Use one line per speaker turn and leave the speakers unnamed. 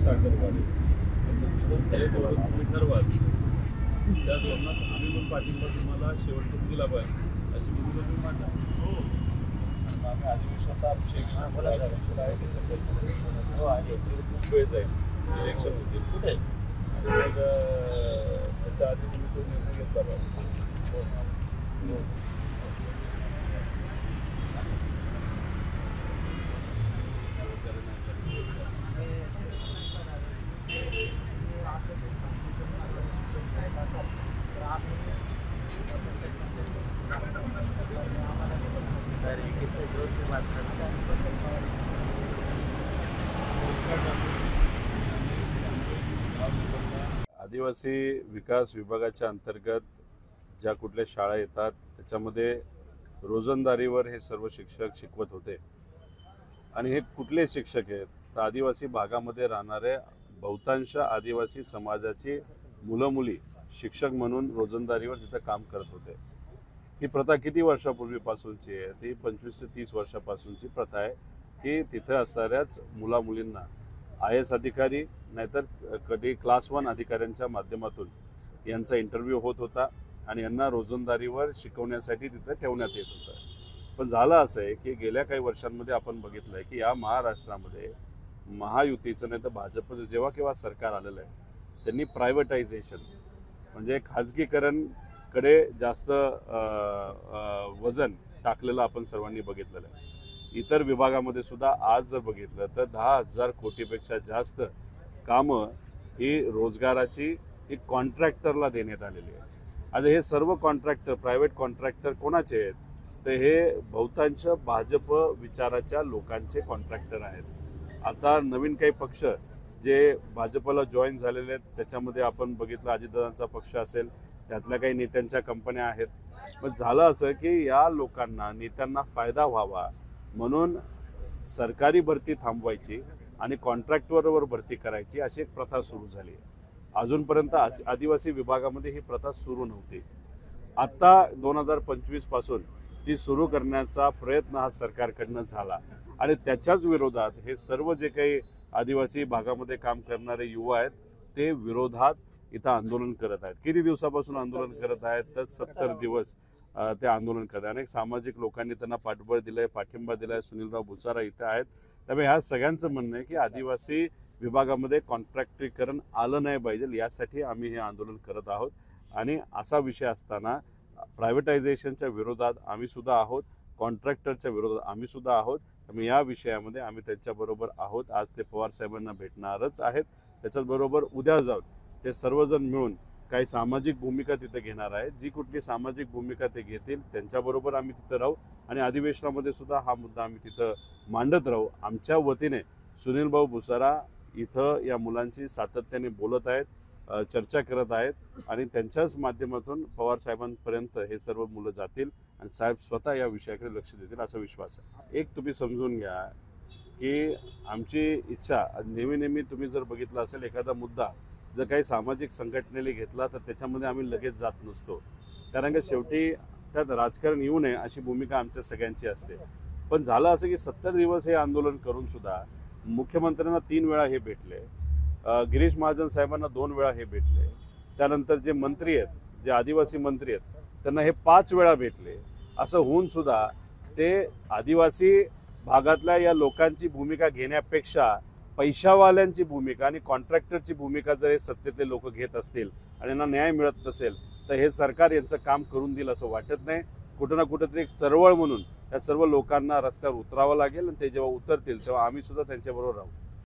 ताकद वाढेल. जे धोरण तुम्ही ठरवाल त्या धोरणात आम्ही पण पाठिंबा तुम्हाला शेवटपर्यंत दिला पाहिजे अशी भूमिका तुम्ही मांडा. आम्ही अधिवेशनाचा इलेक्शन आहे ते सध्या हो आहे खूप वेळ जाईल इलेक्शन होतील कुठे आणि मग त्याच्या आधी तुम्ही तो निर्णय घेतला पाहिजे. आदिवासी विकास विभागाच्या अंतर्गत ज्या कुठल्या शाळा येतात त्याच्यामध्ये रोजंदारीवर हे सर्व शिक्षक शिकवत होते आणि हे कुठले शिक्षक आहेत तर आदिवासी भागामध्ये राहणारे बहुतांश आदिवासी समाजाची मुलं मुली शिक्षक म्हणून रोजंदारीवर तिथं काम करत होते. ही प्रथा किती वर्षापूर्वीपासूनची आहे? ती 25 ते 30 वर्षापासूनची प्रथा आहे की तिथं असणाऱ्याच मुला मुलींना IAS अधिकारी नाहीतर कधी क्लास 1 अधिकाऱ्यांच्या माध्यमातून यांचा इंटरव्ह्यू होत होता आणि यांना रोजंदारीवर शिकवण्यासाठी तिथं ठेवण्यात येत होतं. पण झालं असं आहे की गेल्या काही वर्षांमध्ये आपण बघितलं आहे की या महाराष्ट्रामध्ये महायुतीचं नाही तर भाजपचं जेव्हा केव्हा सरकार आलेलं आहे त्यांनी प्रायव्हेटायझेशन म्हणजे खाजगीकरणकडे जास्त वजन टाकलेलं आपण सर्वांनी बघितलेलं आहे. इतर विभागामध्ये सुद्धा आज जर बघितलं तर 10,000 कोटीपेक्षा जास्त कामं ही रोजगाराची ही कॉन्ट्रॅक्टरला देण्यात आलेली आहे. आता हे सर्व कॉन्ट्रॅक्टर प्रायव्हेट कॉन्ट्रॅक्टर कोणाचे आहेत तर हे बहुतांश भाजप विचाराच्या लोकांचे कॉन्ट्रॅक्टर आहेत. आता नवीन काही पक्ष जे भाजपला जॉईन झालेले आहेत त्याच्यामध्ये आपण बघितलं अजितदादांचा पक्ष असेल त्यातल्या काही नेत्यांच्या कंपन्या आहेत. पण झालं असं की या लोकांना नेत्यांना फायदा व्हावा म्हणून सरकारी भरती थांबवायची आणि कॉन्ट्रॅक्टरवर भरती करायची अशी एक प्रथा सुरू झाली आहे. अजूनपर्यंत आदिवासी विभागामध्ये ही प्रथा सुरू नव्हती. आता 2025 पासून ती सुरू करण्याचा प्रयत्न हा सरकारकडनं झाला आणि त्याच्याच विरोधात हे सर्व जे काही आदिवासी भागामध्ये काम करणारे युवा आहेत ते विरोधात इथं आंदोलन करत आहेत. किती दिवसापासून आंदोलन करत आहेत तर 70 दिवस ते आंदोलन करत आहेत. अनेक सामाजिक लोकांनी त्यांना पाठबळ दिलंय पाठिंबा दिलाय. सुनीलराव भुसारा इथं आहेत. त्यामुळे ह्या सगळ्यांचं म्हणणं आहे की आदिवासी विभागामध्ये कॉन्ट्रॅक्टीकरण आलं नाही पाहिजे यासाठी आम्ही हे आंदोलन करत आहोत आणि असा विषय असताना प्रायव्हेटायझेशनच्या विरोधात आम्ही सुद्धा आहोत, कॉन्ट्रॅक्टरच्या विरोधात आम्ही सुद्धा आहोत. त्यामुळे या विषयामध्ये आम्ही त्यांच्याबरोबर आहोत. आज ते पवार साहेबांना भेटणारच आहेत. त्याच्याचबरोबर उद्या जाऊन ते सर्वजण मिळून काही सामाजिक भूमिका तिथे घेणार आहेत. जी कुठली सामाजिक भूमिका ते घेतील त्यांच्याबरोबर आम्ही तिथं राहू आणि अधिवेशनामध्ये सुद्धा हा मुद्दा आम्ही तिथं मांडत राहू. आमच्या वतीने सुनीलभाऊ भुसारा इथं या मुलांची सातत्याने बोलत आहेत, चर्चा करत आहेत आणि त्यांच्याच माध्यमातून पवार साहेबांपर्यंत हे सर्व मुलं जातील आणि साहेब स्वतः या विषयाकडे लक्ष देतील असा विश्वास आहे. एक तुम्ही समजून घ्या की आमची इच्छा नेहमी तुम्ही जर बघितलं असेल एखादा मुद्दा जर काही सामाजिक संघटनेने घेतला तर त्याच्यामध्ये आम्ही लगेच जात नसतो. कारण की शेवटी त्यात राजकारण येऊ नये अशी भूमिका आमच्या सगळ्यांची असते. पण झालं असं की 70 दिवस हे आंदोलन करून सुद्धा मुख्यमंत्र्यांना 3 वेळा हे भेटले, गिरीश महाजन साहेबांना 2 वेळा हे भेटले, त्यानंतर जे मंत्री आहेत जे आदिवासी मंत्री आहेत त्यांना हे 5 वेळा भेटले. असं होऊन सुद्धा ते आदिवासी भागातल्या या लोकांची भूमिका घेण्यापेक्षा पैशावाल्यांची भूमिका आणि कॉन्ट्रॅक्टरची भूमिका जर हे सत्तेतले लोक घेत असतील आणि यांना न्याय मिळत नसेल तर हे सरकार यांचं काम करून देईल असं वाटत नाही. कुठं ना कुठंतरी एक चळवळ म्हणून त्या सर्व लोकांना रस्त्यावर उतरावं लागेल आणि ते जेव्हा उतरतील तेव्हा आम्ही सुद्धा त्यांच्याबरोबर राहू.